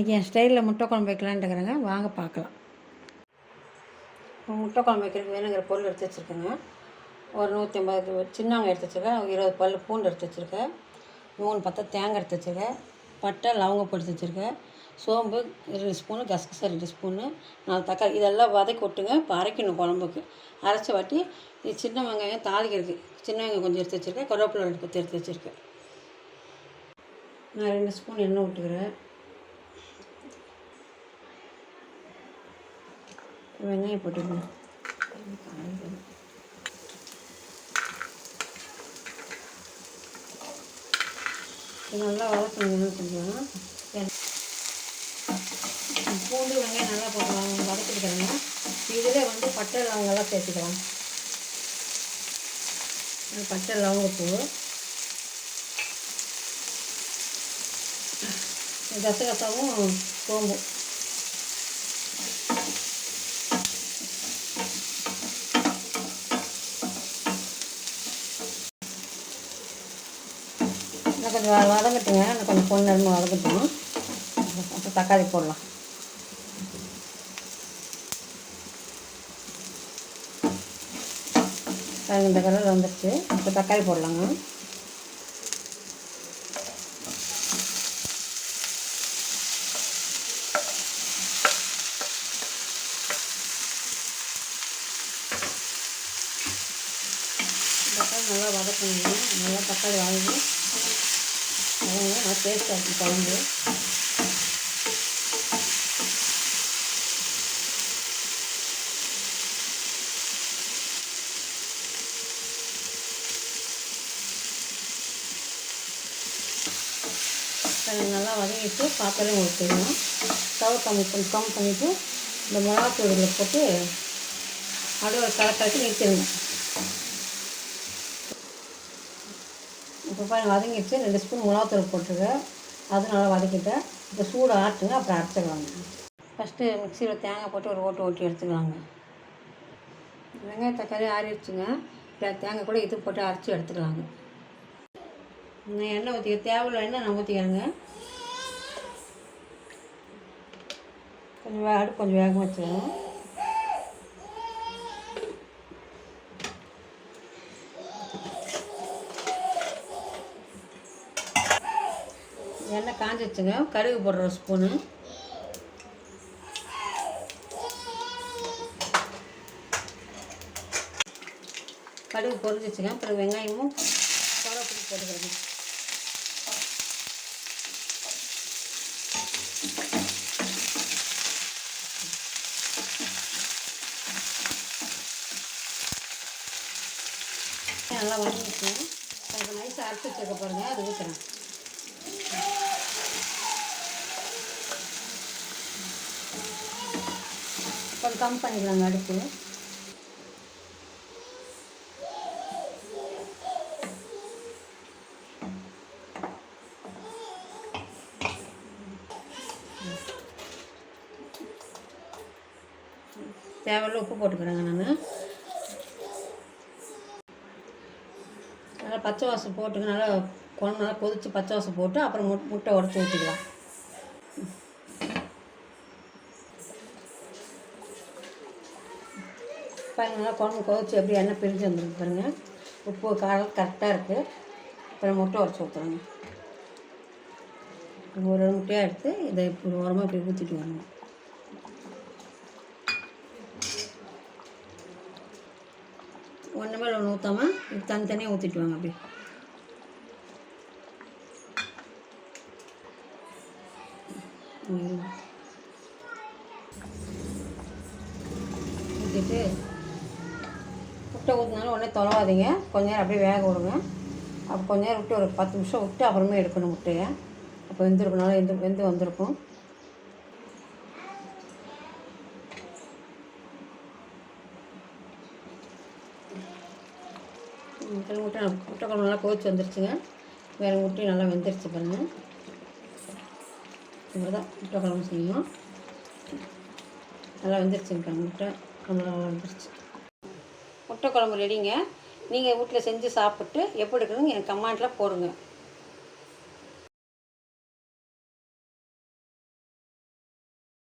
இன்றைக்கி என் ஸ்டைலில் முட்டை குழம்பு வைக்கலான்ட்டு இருக்கிறேங்க, வாங்க பார்க்கலாம். முட்டை குழம்பு வைக்கிறதுக்கு வேணுங்கிற பொருள் எடுத்து வச்சுருக்கேங்க. ஒரு 150 சின்ன வெங்காயம் எடுத்து வச்சுருக்கேன், 20 பல் பூண்டு எடுத்து வச்சுருக்கேன், 3 பத்தை தேங்காய் எடுத்து வச்சுருக்கேன், பட்டை லவங்கம் எடுத்து வச்சுருக்கேன், சோம்பு 2 ஸ்பூனு, கசகசா 2 ஸ்பூனு, 4 தக்காளி இதெல்லாம் வதக்கி விட்டுங்க. இப்போ அரைக்கணும் குழம்புக்கு. அரைச்சி வாட்டி இது சின்ன வெங்காயம் தாளிக்கிறதுக்கு சின்ன வெங்காயம் கொஞ்சம் எடுத்து வச்சுருக்கேன், கருவேப்பிலை 2 பத்து எடுத்து வச்சுருக்கேன். நான் 2 ஸ்பூன் எண்ணெய் விட்டுக்கிறேன். வெங்காயம் போட்டுக்கணும். இது நல்லா வதக்கணும். கொஞ்சம் பூண்டு வெங்காயம் நல்லா போட்டு வதக்கிட்டுக்கிறாங்க. இதில் பட்டை லவங்கெல்லாம் சேர்த்துக்கலாம். பட்டை லவங்கப்பூ, கசகசாவும் சோம்பும் இன்னும் கொஞ்சம் வதங்கட்டுங்க. இன்னும் கொஞ்சம் பொண்ணு வதங்கட்டும். அப்புறம் தக்காளி போடலாம். இந்த கலரில் வந்துடுச்சு. இப்போ தக்காளி போடலாங்க. தக்காளி நல்லா வதக்கணுங்க. நல்லா தக்காளி வாங்கி நல்லா டேஸ்ட்டாக இருக்கும் குழம்பு. நல்லா வதங்கிட்டு பாத்திரம் ஊற்றிடணும். ஸ்டவ் கம்மி பண்ணிவிட்டு இந்த மிளகாத்தூள் இதில் போட்டு அப்படியே ஒரு கலக்கி நிறுத்திடுங்க. இப்போ பாருங்கள் வதங்கிடுச்சு. 2 ஸ்பூன் மிளகாத்தூள் போட்டுருக்கேன். அது நல்லா வதக்கிட்டேன். இப்போ சூடு ஆட்டுங்க, அப்புறம் அரைச்சிக்கலாங்க. ஃபஸ்ட்டு மிக்சியில் தேங்காய் போட்டு ஒரு ஓட்டி எடுத்துக்கலாங்க. வெங்காய தக்காளி ஆறிடுச்சுங்க. இப்போ தேங்காய் கூட இது போட்டு அரைச்சி எடுத்துக்கலாங்க. நான் எண்ணெய் ஊற்றிக்க தேவையில்ல எண்ணெய் நான் ஊற்றிக்கிறேங்க. கொஞ்சம் வேகமாக வச்சுக்கணும். எண்ணெய் காஞ்சிச்சுங்க. கடுகு போடுற 1 ஸ்பூனு, கடுகு பொரிஞ்சிச்சுங்க. அப்புறம் வெங்காயமும் கருவேப்பிலை போட்டுக்கிறேங்க. நல்லா வதங்கிச்சுங்க. இப்போ நைஸாக அரைச்சி வச்சுக்க பாருங்க, அது ஊற்றுறேன். கொஞ்சம் கம்மி பண்ணிக்கலாங்க அடுப்பு. தேவையில்ல உப்பு போட்டுக்கிறேங்க. நான் நல்லா பச்சை வாசம் போட்டுங்க. நல்லா குழம்பு நல்லா கொதித்து பச்சை வாசம் போட்டு அப்புறம் முட்டை உடச்சி ஊற்றிக்கலாம். பாருங்கள் நல்லா குழம்பு கொதிச்சு எப்படி எண்ணெய் பிரிஞ்சு வந்துருக்கு பாருங்கள். உப்பு காரம் கரெக்டாக இருக்குது. அப்புறம் முட்டை உடச்சி ஊற்றுறாங்க. ஒரு முட்டையாக எடுத்து இதை இப்படி ஓரமாக இப்படி ஊற்றிட்டு வரணும். ஒன்று மேலே ஒன்று ஊற்றாமல் இது தனித்தனியாக ஊற்றிட்டு வாங்க. அப்படி ஊற்றிட்டு முட்டை ஊற்றினாலும் உடனே தொலைவாதீங்க. கொஞ்ச நேரம் அப்படியே வேக விடுங்க. அப்போ கொஞ்ச நேரம் விட்டு ஒரு 10 நிமிஷம் விட்டு அப்புறமே எடுக்கணும் முட்டையை. அப்போ வெந்திருக்கனால வெந்து வந்திருக்கும். முட்டை குழம்பு நல்லா கொதிச்சு வந்துருச்சுங்க. வேறு முட்டையும் நல்லா வெந்துருச்சு பாருங்கள். இப்படி தான் முட்டை குழம்பு செய்யணும். நல்லா வெந்துருச்சுங்க. முட்டை நல்லா வந்துருச்சு. முட்டை குழம்பு ரெடிங்க. நீங்கள் வீட்டில் செஞ்சு சாப்பிட்டு எப்படி இருக்குதுன்னு எனக்கு கமெண்ட்டில் போடுங்க.